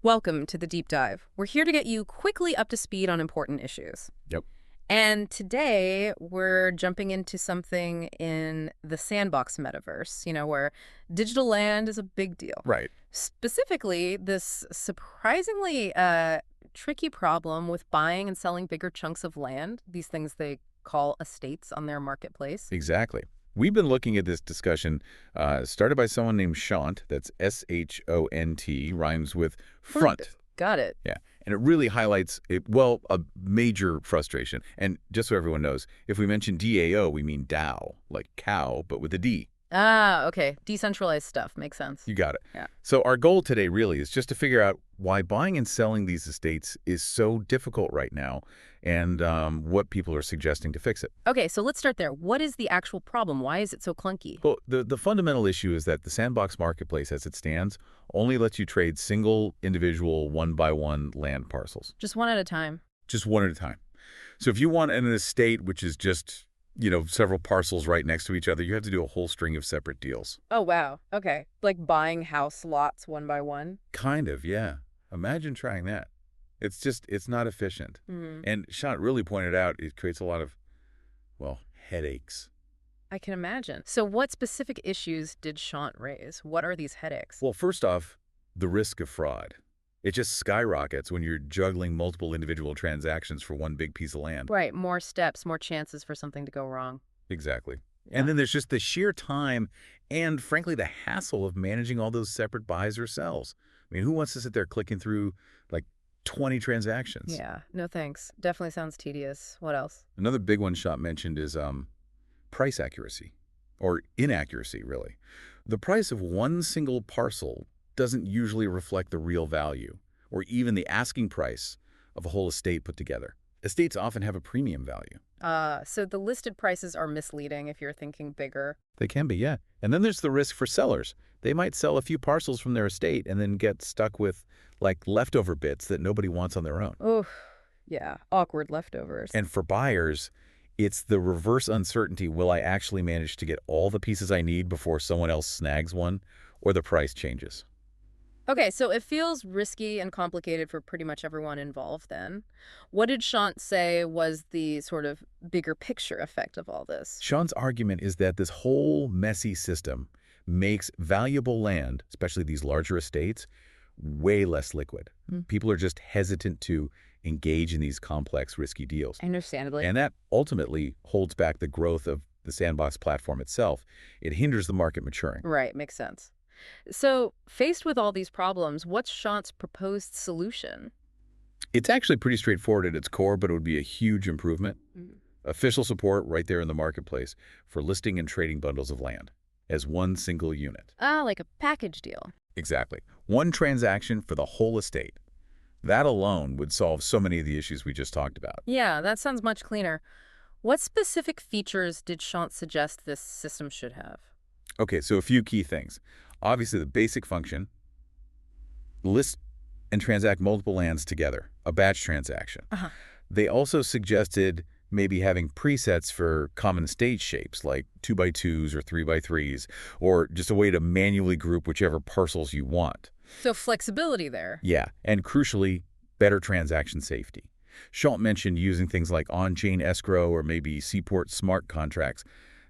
Welcome to the Deep Dive. We're here to get you quickly up to speed on important issues. Yep. And today we're jumping into something in the Sandbox metaverse, where digital land is a big deal. Right. Specifically, this surprisingly tricky problem with buying and selling bigger chunks of land, these things they call estates on their marketplace. Exactly. We've been looking at this discussion started by someone named Shant. That's S-H-O-N-T, rhymes with front. Got it. Yeah. And it really highlights, a major frustration. And just so everyone knows, if we mention DAO, we mean DAO, like cow, but with a D. Ah, okay. Decentralized stuff. Makes sense. You got it. Yeah. So our goal today really is just to figure out why buying and selling these estates is so difficult right now and what people are suggesting to fix it. Okay, so let's start there. What is the actual problem? Why is it so clunky? Well, the fundamental issue is that the Sandbox marketplace as it stands only lets you trade single, individual, one-by-one land parcels. Just one at a time. Just one at a time. So if you want an estate which is just, several parcels right next to each other, you have to do a whole string of separate deals. Oh, wow. Okay. Like buying house lots one by one? Kind of, yeah. Imagine trying that. It's not efficient. Hmm. And Shant really pointed out it creates a lot of, headaches. I can imagine. So what specific issues did Shant raise? What are these headaches? Well, first off, the risk of fraud. It just skyrockets when you're juggling multiple individual transactions for one big piece of land. Right. More steps, more chances for something to go wrong. Exactly. Yeah. And then there's just the sheer time and, frankly, the hassle of managing all those separate buys or sells. I mean, who wants to sit there clicking through, 20 transactions? Yeah. No thanks. Definitely sounds tedious. What else? Another big one Shot mentioned is price accuracy, or inaccuracy, really. The price of one single parcel doesn't usually reflect the real value, or even the asking price of a whole estate put together. Estates often have a premium value. So the listed prices are misleading if you're thinking bigger. They can be, yeah. And then there's the risk for sellers. They might sell a few parcels from their estate and then get stuck with, leftover bits that nobody wants on their own. Oh, yeah. Awkward leftovers. And for buyers, it's the reverse uncertainty. Will I actually manage to get all the pieces I need before someone else snags one, or the price changes? Okay, so it feels risky and complicated for pretty much everyone involved then. What did Shant say was the sort of bigger picture effect of all this? Sean's argument is that this whole messy system makes valuable land, especially these larger estates, way less liquid. Hmm. People are just hesitant to engage in these complex, risky deals. Understandably. And that ultimately holds back the growth of the Sandbox platform itself. It hinders the market maturing. Right, makes sense. So, faced with all these problems, what's Shant's proposed solution? It's actually pretty straightforward at its core, but it would be a huge improvement. Mm. Official support right there in the marketplace for listing and trading bundles of land as one single unit. Ah, like a package deal. Exactly. One transaction for the whole estate. That alone would solve so many of the issues we just talked about. Yeah, that sounds much cleaner. What specific features did Shant suggest this system should have? Okay, so a few key things. Obviously, the basic function, list and transact multiple lands together, a batch transaction. Uh-huh. They also suggested maybe having presets for common estate shapes, like 2x2s or 3x3s, or just a way to manually group whichever parcels you want. So flexibility there. Yeah, and crucially, better transaction safety. Schalt mentioned using things like on-chain escrow or maybe Seaport smart contracts.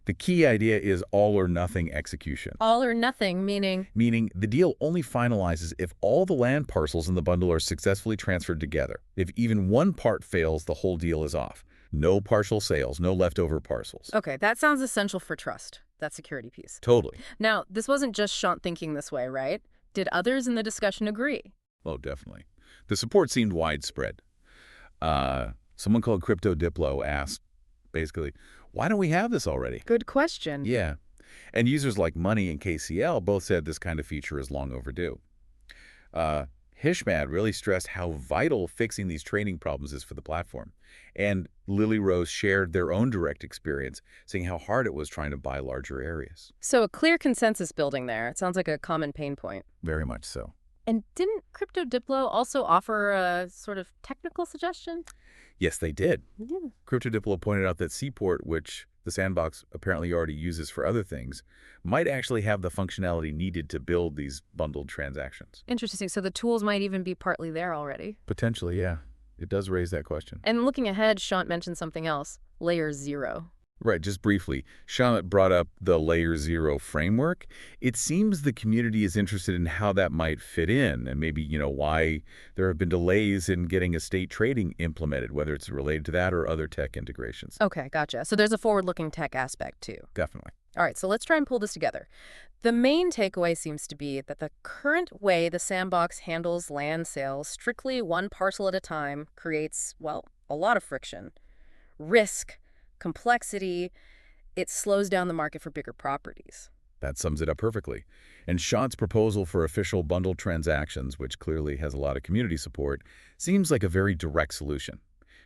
The key idea is all-or-nothing execution. All or nothing, meaning? Meaning the deal only finalizes if all the land parcels in the bundle are successfully transferred together. If even one part fails, the whole deal is off. No partial sales, no leftover parcels. Okay, that sounds essential for trust, that security piece. Totally. Now, this wasn't just Shant thinking this way, right? Did others in the discussion agree? Oh, definitely. The support seemed widespread. Someone called Crypto Diplo asked, basically, why don't we have this already? Good question. Yeah. And users like Money and KCL both said this kind of feature is long overdue. Hishmad really stressed how vital fixing these trading problems is for the platform. And Lily Rose shared their own direct experience, saying how hard it was trying to buy larger areas. So a clear consensus building there. It sounds like a common pain point. Very much so. And didn't Crypto Diplo also offer a sort of technical suggestion? Yes, they did. Yeah. Crypto Diplo pointed out that Seaport, which the sandbox apparently already uses for other things, might actually have the functionality needed to build these bundled transactions. Interesting. So the tools might even be partly there already. Potentially, yeah. It does raise that question. And looking ahead, Shant mentioned something else, layer 0. Right, just briefly, Shamit brought up the Layer Zero framework. It seems the community is interested in how that might fit in and maybe, why there have been delays in getting estate trading implemented, whether it's related to that or other tech integrations. Okay, gotcha. So there's a forward-looking tech aspect too. Definitely. All right, so let's try and pull this together. The main takeaway seems to be that the current way the sandbox handles land sales, strictly one parcel at a time, creates, well, a lot of friction, risk, complexity. It slows down the market for bigger properties. That sums it up perfectly. And Shant's proposal for official bundled transactions, which clearly has a lot of community support, seems like a very direct solution.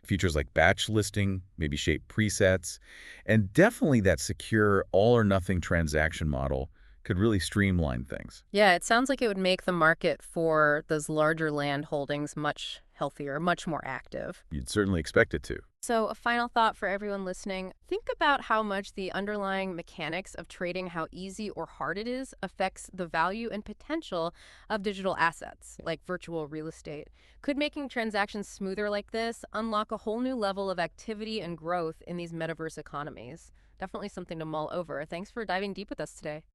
Features like batch listing, maybe shape presets, and definitely that secure all-or-nothing transaction model could really streamline things. Yeah, it sounds like it would make the market for those larger land holdings much healthier, much more active. You'd certainly expect it to. So a final thought for everyone listening, think about how much the underlying mechanics of trading, how easy or hard it is, affects the value and potential of digital assets, like virtual real estate. Could making transactions smoother like this unlock a whole new level of activity and growth in these metaverse economies? Definitely something to mull over. Thanks for diving deep with us today.